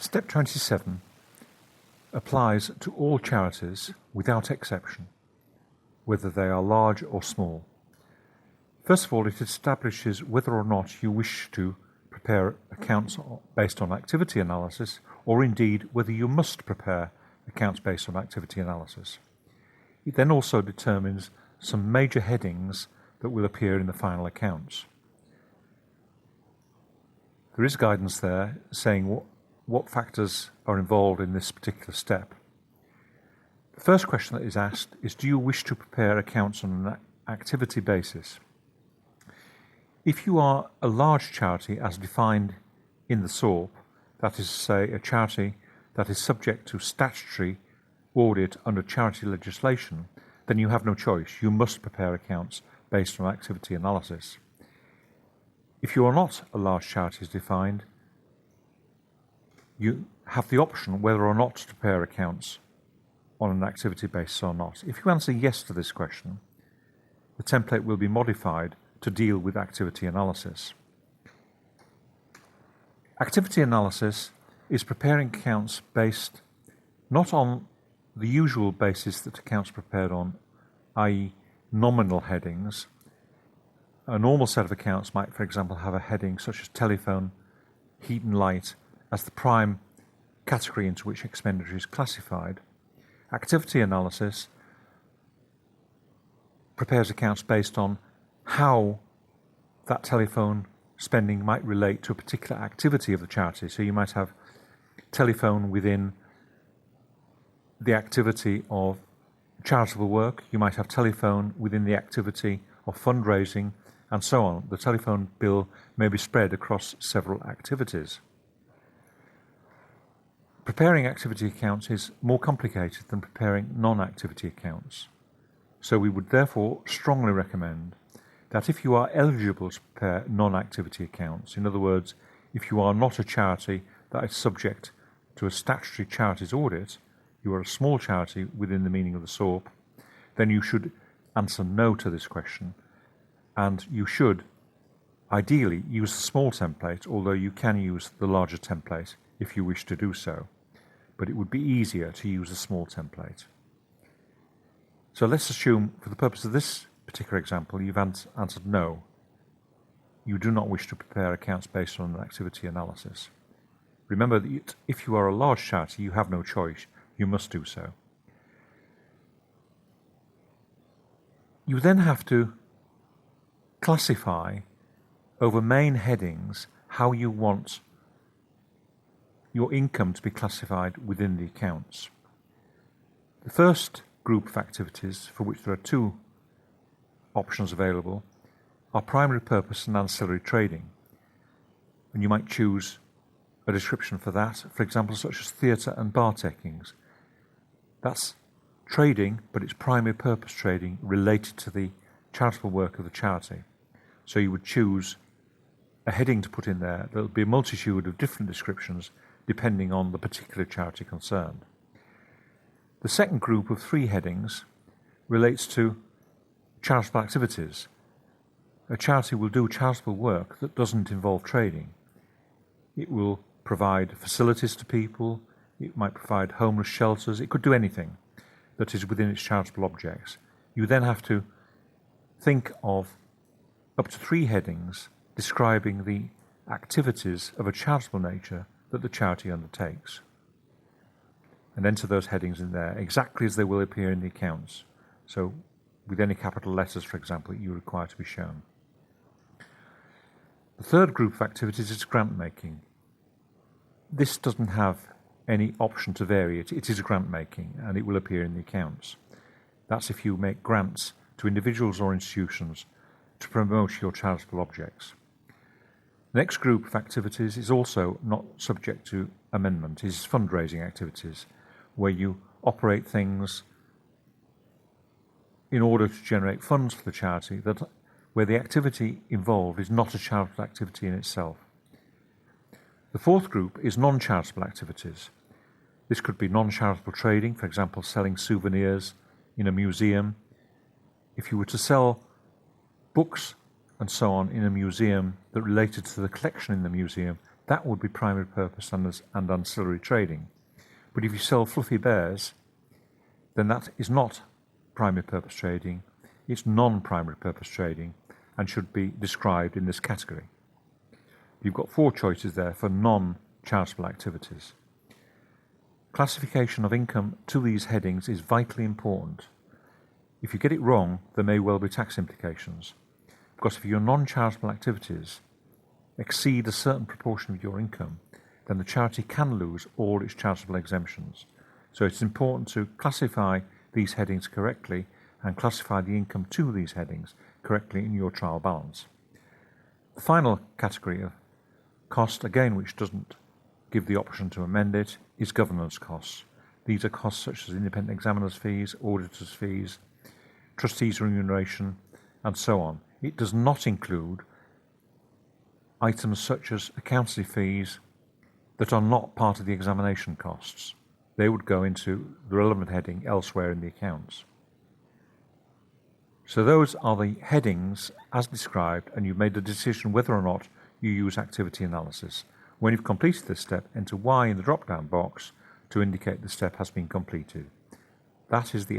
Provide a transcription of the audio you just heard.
Step 27 applies to all charities without exception, whether they are large or small. First of all, it establishes whether or not you wish to prepare accounts based on activity analysis, or indeed whether you must prepare accounts based on activity analysis. It then also determines some major headings that will appear in the final accounts. There is guidance there saying what factors are involved in this particular step. The first question that is asked is, do you wish to prepare accounts on an activity basis? If you are a large charity as defined in the SORP, that is to say a charity that is subject to statutory audit under charity legislation, then you have no choice. You must prepare accounts based on activity analysis. If you are not a large charity as defined, you have the option whether or not to prepare accounts on an activity basis or not. If you answer yes to this question, the template will be modified to deal with activity analysis. Activity analysis is preparing accounts based not on the usual basis that accounts are prepared on, i.e. nominal headings. A normal set of accounts might, for example, have a heading such as telephone, heat and light as the prime category into which expenditure is classified. Activity analysis prepares accounts based on how that telephone spending might relate to a particular activity of the charity. So you might have telephone within the activity of charitable work, you might have telephone within the activity of fundraising, and so on. The telephone bill may be spread across several activities. Preparing activity accounts is more complicated than preparing non-activity accounts. So we would therefore strongly recommend that if you are eligible to prepare non-activity accounts, in other words, if you are not a charity that is subject to a statutory charities audit, you are a small charity within the meaning of the SORP, then you should answer no to this question, and you should ideally use the small template, although you can use the larger template if you wish to do so, but it would be easier to use the small template. So let's assume, for the purpose of this particular example, you've answered no. You do not wish to prepare accounts based on an activity analysis. Remember that if you are a large charity, you have no choice. You must do so. You then have to classify over main headings how you want your income to be classified within the accounts. The first group of activities, for which there are two options available, are primary purpose and ancillary trading. And you might choose a description for that, for example, such as theatre and bar takings. That's trading, but it's primary purpose trading related to the charitable work of the charity. So you would choose a heading to put in there. There'll be a multitude of different descriptions depending on the particular charity concerned. The second group of three headings relates to charitable activities. A charity will do charitable work that doesn't involve trading. It will provide facilities to people, it might provide homeless shelters, it could do anything that is within its charitable objects. You then have to think of up to three headings describing the activities of a charitable nature that the charity undertakes. And enter those headings in there exactly as they will appear in the accounts. So with any capital letters, for example, that you require to be shown. The third group of activities is grant making. This doesn't have any option to vary it. It is grant making and it will appear in the accounts. That's if you make grants to individuals or institutions to promote your charitable objects. The next group of activities is also not subject to amendment, is fundraising activities, where you operate things in order to generate funds for the charity, where the activity involved is not a charitable activity in itself. The fourth group is non-charitable activities. This could be non-charitable trading, for example, selling souvenirs in a museum. If you were to sell books and so on in a museum that related to the collection in the museum, that would be primary purpose and ancillary trading. But if you sell fluffy bears, then that is not primary purpose trading, it's non-primary purpose trading and should be described in this category. You've got 4 choices there for non-charitable activities. Classification of income to these headings is vitally important. If you get it wrong, there may well be tax implications, because if your non-charitable activities exceed a certain proportion of your income, then the charity can lose all its charitable exemptions. So it's important to classify these headings correctly and classify the income to these headings correctly in your trial balance. The final category of cost, again, which doesn't give the option to amend it, is governance costs. These are costs such as independent examiners' fees, auditors' fees, trustees' remuneration, and so on. It does not include items such as accountancy fees that are not part of the examination costs. They would go into the relevant heading elsewhere in the accounts. So those are the headings as described, and you've made the decision whether or not you use activity analysis. When you've completed this step, enter Y in the drop-down box to indicate the step has been completed. That is the end.